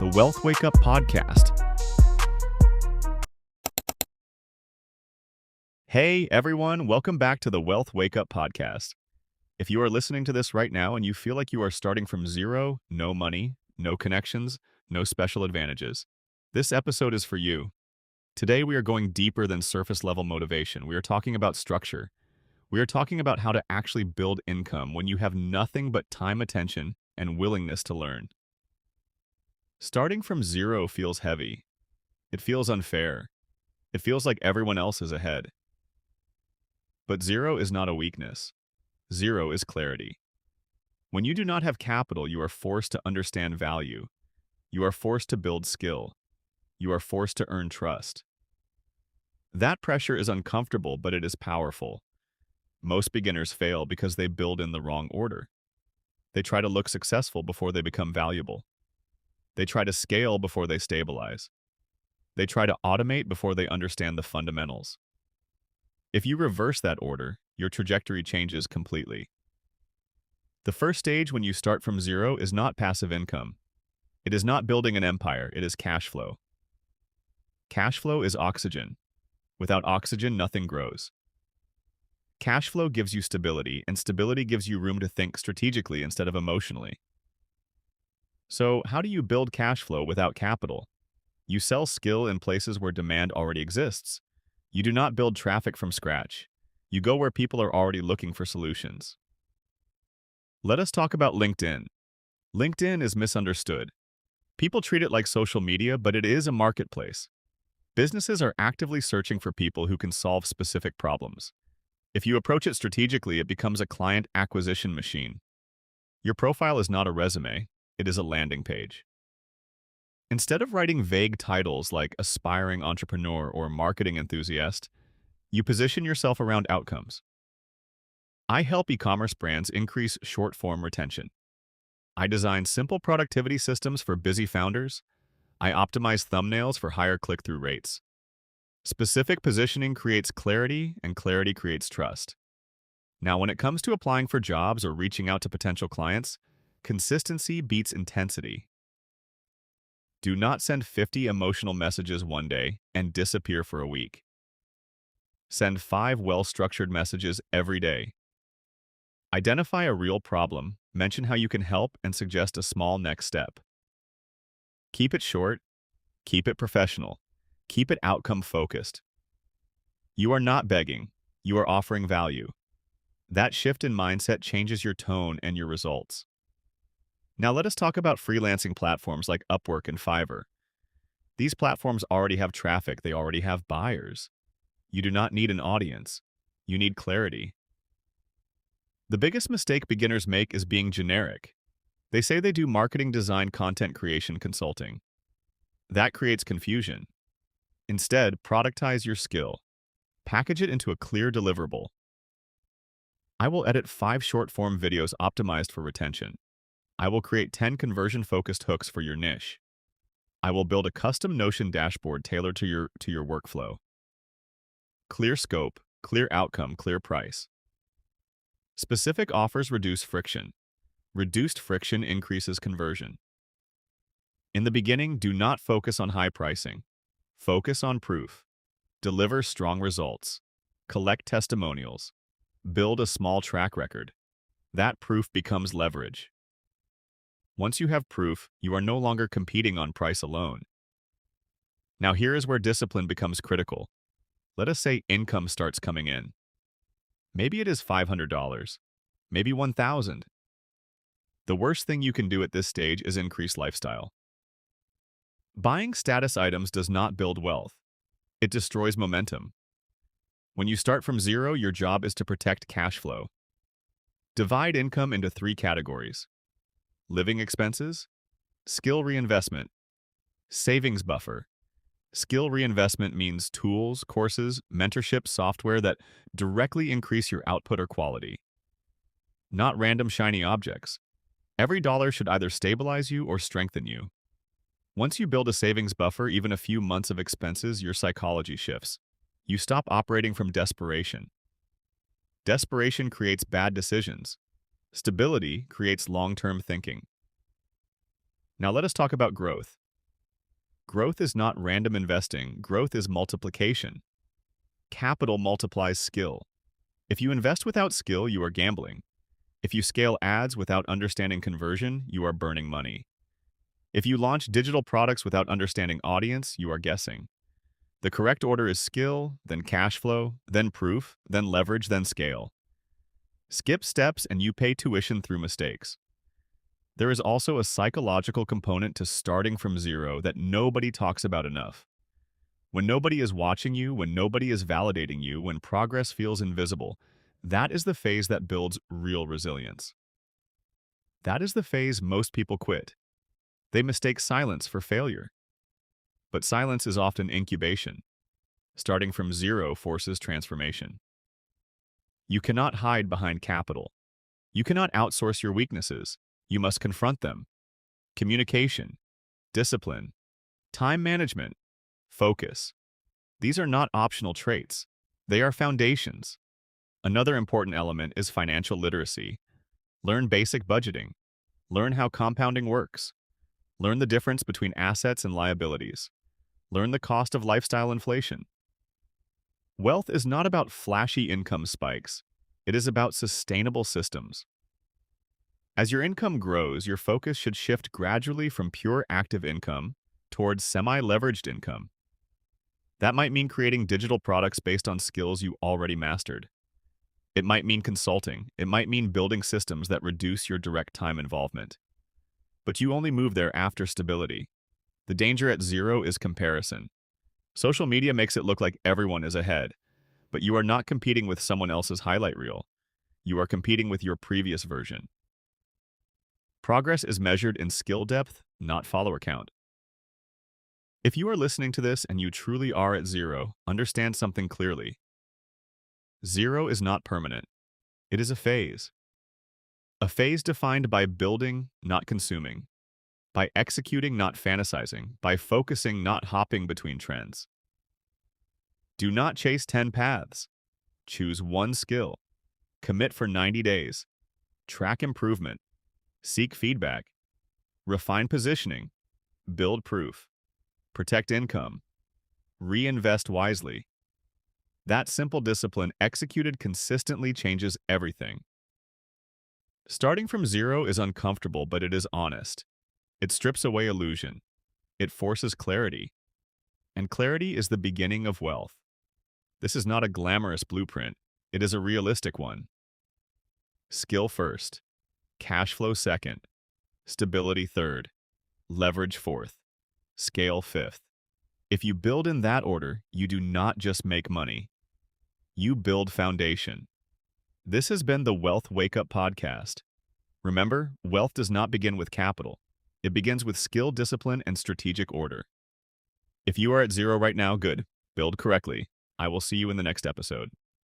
the Wealth Wake Up Podcast. Hey everyone, welcome back to the Wealth Wake Up Podcast. If you are listening to this right now and you feel like you are starting from zero, no money, no connections, no special advantages, this episode is for you. Today we are going deeper than surface level motivation. We are talking about structure. We are talking about how to actually build income when you have nothing but time, attention, and willingness to learn. Starting from zero feels heavy. It feels unfair. It feels like everyone else is ahead. But zero is not a weakness. Zero is clarity. When you do not have capital, you are forced to understand value. You are forced to build skill. You are forced to earn trust. That pressure is uncomfortable, but it is powerful. Most beginners fail because they build in the wrong order. They try to look successful before they become valuable. They try to scale before they stabilize. They try to automate before they understand the fundamentals. If you reverse that order, your trajectory changes completely. The first stage when you start from zero is not passive income. It is not building an empire, it is cash flow. Cash flow is oxygen. Without oxygen, nothing grows. Cash flow gives you stability, and stability gives you room to think strategically instead of emotionally. So, how do you build cash flow without capital? You sell skill in places where demand already exists. You do not build traffic from scratch. You go where people are already looking for solutions. Let us talk about LinkedIn. LinkedIn is misunderstood. People treat it like social media, but it is a marketplace. Businesses are actively searching for people who can solve specific problems. If you approach it strategically, it becomes a client acquisition machine. Your profile is not a resume, it is a landing page. Instead of writing vague titles like aspiring entrepreneur or marketing enthusiast, you position yourself around outcomes. I help e-commerce brands increase short-form retention. I design simple productivity systems for busy founders. I optimize thumbnails for higher click-through rates. Specific positioning creates clarity, and clarity creates trust. Now, when it comes to applying for jobs or reaching out to potential clients, consistency beats intensity. Do not send 50 emotional messages one day and disappear for a week. Send 5 well-structured messages every day. Identify a real problem, mention how you can help, and suggest a small next step. Keep it short, keep it professional. Keep it outcome-focused. You are not begging. You are offering value. That shift in mindset changes your tone and your results. Now let us talk about freelancing platforms like Upwork and Fiverr. These platforms already have traffic. They already have buyers. You do not need an audience. You need clarity. The biggest mistake beginners make is being generic. They say they do marketing, design, content creation, consulting. That creates confusion. Instead, productize your skill. Package it into a clear deliverable. I will edit 5 short-form videos optimized for retention. I will create 10 conversion-focused hooks for your niche. I will build a custom Notion dashboard tailored to your workflow. Clear scope, clear outcome, clear price. Specific offers reduce friction. Reduced friction increases conversion. In the beginning, do not focus on high pricing. Focus on proof. Deliver strong results. Collect testimonials. Build a small track record. That proof becomes leverage. Once you have proof, you are no longer competing on price alone. Now here is where discipline becomes critical. Let us say income starts coming in. Maybe it is $500. Maybe $1,000. The worst thing you can do at this stage is increase lifestyle. Buying status items does not build wealth. It destroys momentum. When you start from zero, your job is to protect cash flow. Divide income into 3 categories: living expenses, skill reinvestment, savings buffer. Skill reinvestment means tools, courses, mentorship, software that directly increase your output or quality. Not random shiny objects. Every dollar should either stabilize you or strengthen you. Once you build a savings buffer, even a few months of expenses, your psychology shifts. You stop operating from desperation. Desperation creates bad decisions. Stability creates long-term thinking. Now let us talk about growth. Growth is not random investing, growth is multiplication. Capital multiplies skill. If you invest without skill, you are gambling. If you scale ads without understanding conversion, you are burning money. If you launch digital products without understanding audience, you are guessing. The correct order is skill, then cash flow, then proof, then leverage, then scale. Skip steps and you pay tuition through mistakes. There is also a psychological component to starting from zero that nobody talks about enough. When nobody is watching you, when nobody is validating you, when progress feels invisible, that is the phase that builds real resilience. That is the phase most people quit. They mistake silence for failure. But silence is often incubation. Starting from zero forces transformation. You cannot hide behind capital. You cannot outsource your weaknesses. You must confront them. Communication, discipline, time management, focus. These are not optional traits. They are foundations. Another important element is financial literacy. Learn basic budgeting. Learn how compounding works. Learn the difference between assets and liabilities. Learn the cost of lifestyle inflation. Wealth is not about flashy income spikes. It is about sustainable systems. As your income grows, your focus should shift gradually from pure active income towards semi-leveraged income. That might mean creating digital products based on skills you already mastered. It might mean consulting. It might mean building systems that reduce your direct time involvement. But you only move there after stability. The danger at zero is comparison. Social media makes it look like everyone is ahead, but you are not competing with someone else's highlight reel. You are competing with your previous version. Progress is measured in skill depth, not follower count. If you are listening to this and you truly are at zero, understand something clearly. Zero is not permanent. It is a phase. A phase defined by building, not consuming. By executing, not fantasizing. By focusing, not hopping between trends. Do not chase 10 paths. Choose one skill. Commit for 90 days. Track improvement. Seek feedback. Refine positioning. Build proof. Protect income. Reinvest wisely. That simple discipline executed consistently changes everything. Starting from zero is uncomfortable, but it is honest. It strips away illusion. It forces clarity. And clarity is the beginning of wealth. This is not a glamorous blueprint. It is a realistic one. Skill first. Cash flow second. Stability third. Leverage fourth. Scale fifth. If you build in that order, you do not just make money. You build foundation. This has been the Wealth Wake Up Podcast. Remember, wealth does not begin with capital. It begins with skill, discipline, and strategic order. If you are at zero right now, good. Build correctly. I will see you in the next episode.